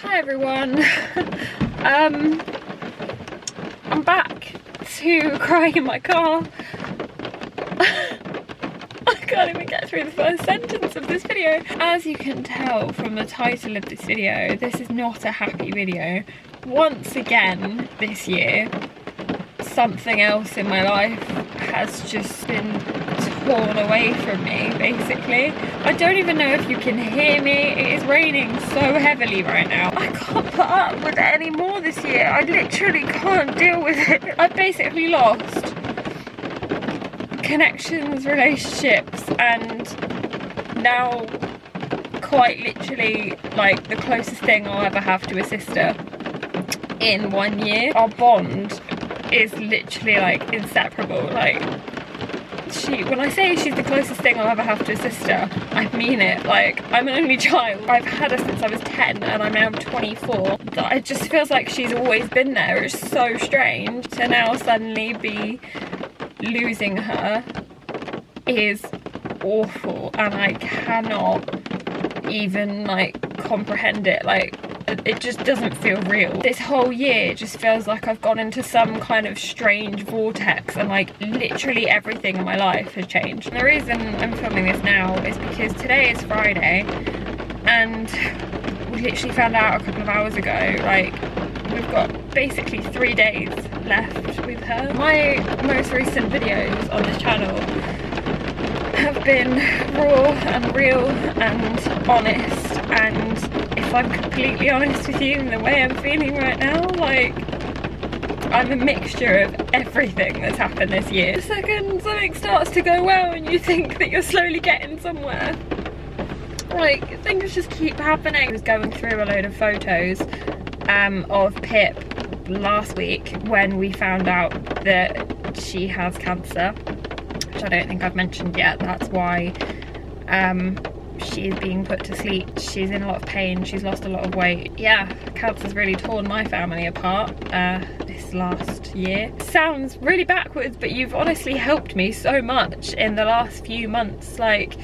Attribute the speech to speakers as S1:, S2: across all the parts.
S1: Hi everyone. I'm back to crying in my car. I can't even get through the first sentence of this video. As you can tell from the title of this video, this is not a happy video. Once again this year, something else in my life has just been torn away from me, basically. I don't even know if you can hear me. It is raining so heavily right now. I can't put up with it anymore this year. I literally can't deal with it. I've basically lost connections, relationships, and now quite literally like the closest thing I'll ever have to a sister in 1 year. Our bond is literally like inseparable. Like, when I say she's the closest thing I'll ever have to a sister, I mean it. Like, I'm an only child. I've had her since I was 10 and I'm now 24. It just feels like she's always been there. It's so strange to now suddenly be losing her is awful, and I cannot even like comprehend it. Like, it just doesn't feel real. This whole year just feels like I've gone into some kind of strange vortex, and like literally everything in my life has changed. And the reason I'm filming this now is because today is Friday and we literally found out a couple of hours ago, like, we've got basically 3 days left with her. My most recent videos on this channel have been raw and real and honest, and if I'm completely honest with you in the way I'm feeling right now, like, I'm a mixture of everything that's happened this year. The second something starts to go well and you think that you're slowly getting somewhere, like, things just keep happening. I was going through a load of photos of Pip last week when we found out that she has cancer, which I don't think I've mentioned yet. That's why she is being put to sleep. She's in a lot of pain, she's lost a lot of weight. Yeah, cancer's really torn my family apart this last year. Sounds really backwards, but you've honestly helped me so much in the last few months. Like,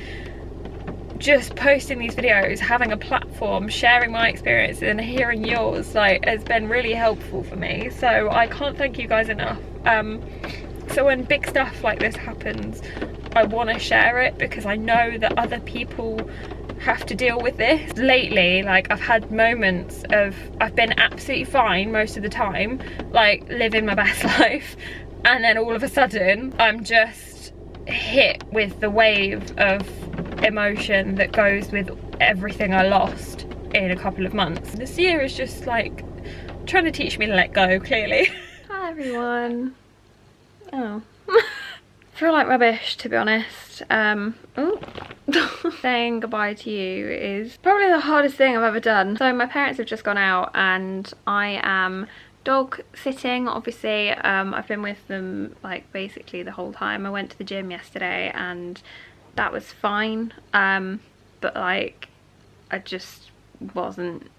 S1: just posting these videos, having a platform, sharing my experiences and hearing yours, like, has been really helpful for me. So I can't thank you guys enough. So when big stuff like this happens, I want to share it because I know that other people have to deal with this. Lately, like, I've had moments of, I've been absolutely fine most of the time, like living my best life, and then all of a sudden I'm just hit with the wave of emotion that goes with everything I lost in a couple of months. This year is just like trying to teach me to let go, clearly. Hi everyone. Oh. I feel like rubbish, to be honest. Saying goodbye to you is probably the hardest thing I've ever done. So my parents have just gone out and I am dog sitting, obviously. I've been with them like basically the whole time. I went to the gym yesterday and that was fine, but like I just wasn't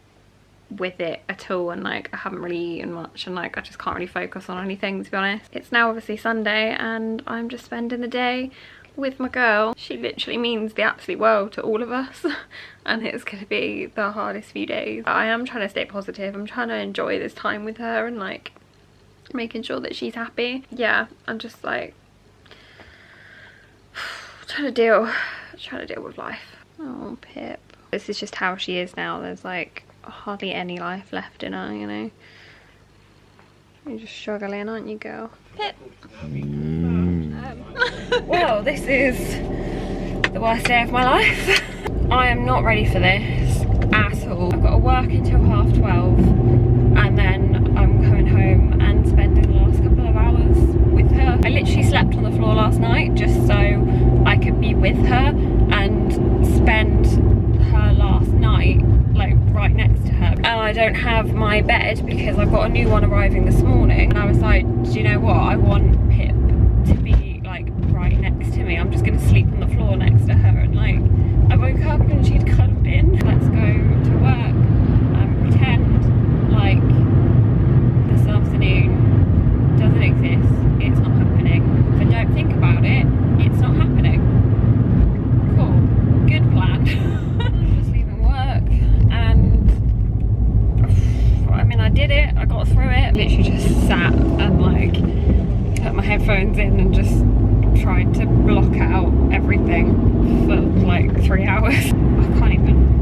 S1: with it at all, and like I haven't really eaten much, and like I just can't really focus on anything, to be honest. It's now obviously Sunday and I'm just spending the day with my girl. She literally means the absolute world to all of us and it's gonna be the hardest few days. I am trying to stay positive. I'm trying to enjoy this time with her and like making sure that she's happy. Yeah, I'm just like trying to deal with life. Oh, Pip. This is just how she is now. There's like hardly any life left in her, you know. You're just struggling, aren't you, girl? Pip. Well, this is the worst day of my life. I am not ready for this at all. I've got to work until 12:30 and then I'm coming home and spending the last couple of hours with her. I literally slept on the floor last night just so I could be with her and spend her last night like right next to her. And I don't have my bed because I've got a new one arriving this morning, and I was like, do you know what, I want Pip to be like right next to me. I'm just gonna sleep on the floor next to her. And like I woke up and she'd cuddled in. Let's go to work and pretend like this afternoon doesn't exist. It's not happening. If I don't think about it, it's not happening. Cool, good plan. I'm just leaving work and headphones in and just tried to block out everything for like 3 hours. I can't even.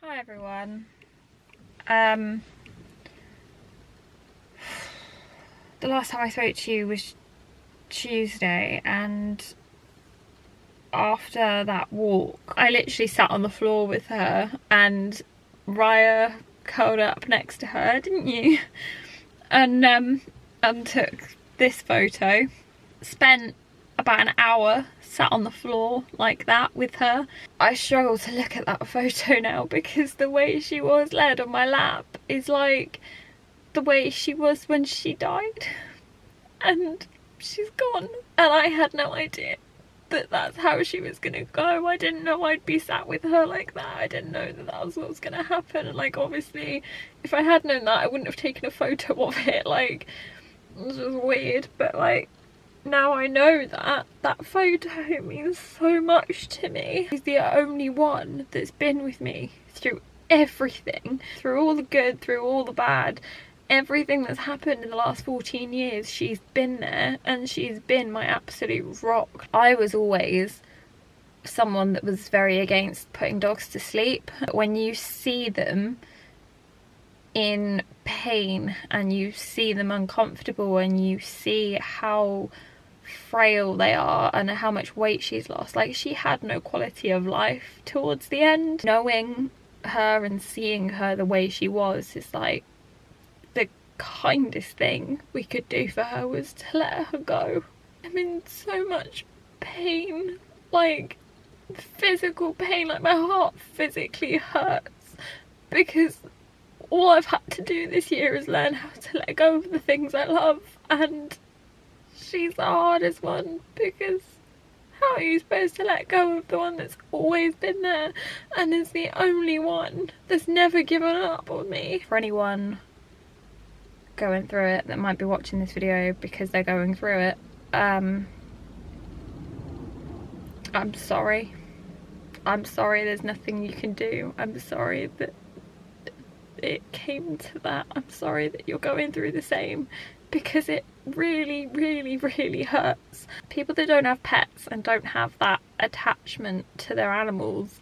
S1: Hi everyone. The last time I spoke to you was Tuesday, and after that walk I literally sat on the floor with her and Raya curled up next to her, didn't you? And took this photo. Spent about an hour sat on the floor like that with her. I struggle to look at that photo now because the way she was laid on my lap is like the way she was when she died, and she's gone, and I had no idea that that's how she was gonna go. I didn't know I'd be sat with her like that. I didn't know that that was what was gonna happen, and like obviously if I had known that I wouldn't have taken a photo of it. Like it was just weird, but like now I know that that photo means so much to me. She's the only one that's been with me through everything, through all the good, through all the bad, everything that's happened in the last 14 years. She's been there, and she's been my absolute rock. I was always someone that was very against putting dogs to sleep. When you see them in pain and you see them uncomfortable and you see how frail they are and how much weight she's lost, like she had no quality of life towards the end. Knowing her and seeing her the way she was is like the kindest thing we could do for her was to let her go. I'm in so much pain, like physical pain, like my heart physically hurts because all I've had to do this year is learn how to let go of the things I love, and she's the hardest one because how are you supposed to let go of the one that's always been there and is the only one that's never given up on me? For anyone going through it that might be watching this video because they're going through it, I'm sorry. I'm sorry there's nothing you can do. I'm sorry that it came to that. I'm sorry that you're going through the same, because it really, really, really hurts. People that don't have pets and don't have that attachment to their animals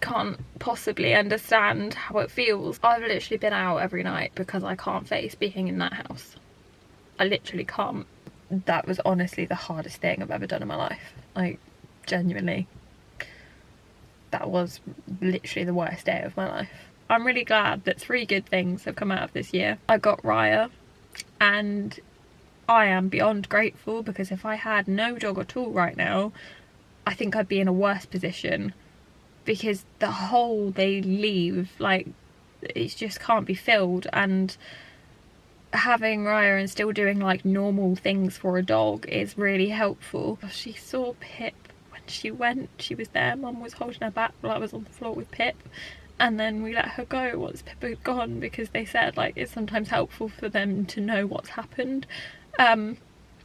S1: can't possibly understand how it feels. I've literally been out every night because I can't face being in that house. I literally can't. That was honestly the hardest thing I've ever done in my life. Like, genuinely. That was literally the worst day of my life. I'm really glad that 3 good things have come out of this year. I got Raya, and I am beyond grateful, because if I had no dog at all right now, I think I'd be in a worse position, because the hole they leave, like, it just can't be filled. And having Raya and still doing like normal things for a dog is really helpful. She saw Pip when she went. She was there, Mum was holding her back while I was on the floor with Pip, and then we let her go once Pip had gone, because they said like it's sometimes helpful for them to know what's happened.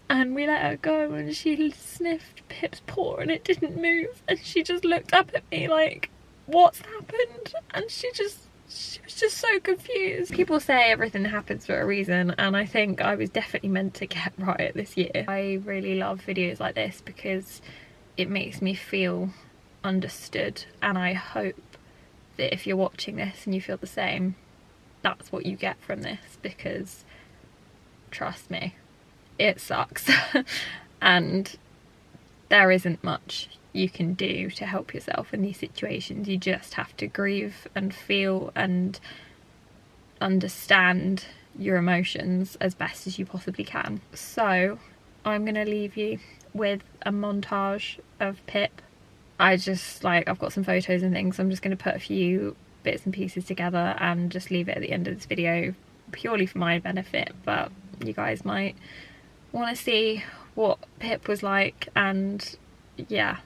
S1: And we let her go, and she sniffed Pip's paw and it didn't move, and she just looked up at me like, what's happened? And she was just so confused. People say everything happens for a reason, and I think I was definitely meant to get Riot this year. I really love videos like this because it makes me feel understood, and I hope that if you're watching this and you feel the same, that's what you get from this, because trust me, it sucks. And there isn't much you can do to help yourself in these situations. You just have to grieve and feel and understand your emotions as best as you possibly can. So I'm gonna leave you with a montage of Pip. I've got some photos and things, so I'm just gonna put a few bits and pieces together and just leave it at the end of this video, purely for my benefit, but you guys might want to see what Pip was like, and yeah,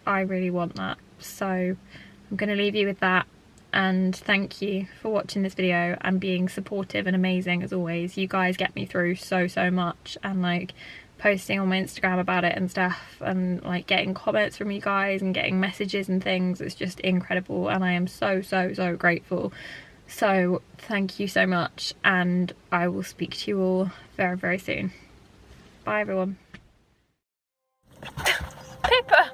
S1: I really want that. So I'm going to leave you with that, and thank you for watching this video and being supportive and amazing as always. You guys get me through so much, and like posting on my Instagram about it and stuff, and like getting comments from you guys and getting messages and things, it's just incredible, and I am so grateful. So thank you so much, and I will speak to you all very soon. Bye everyone. Pippa!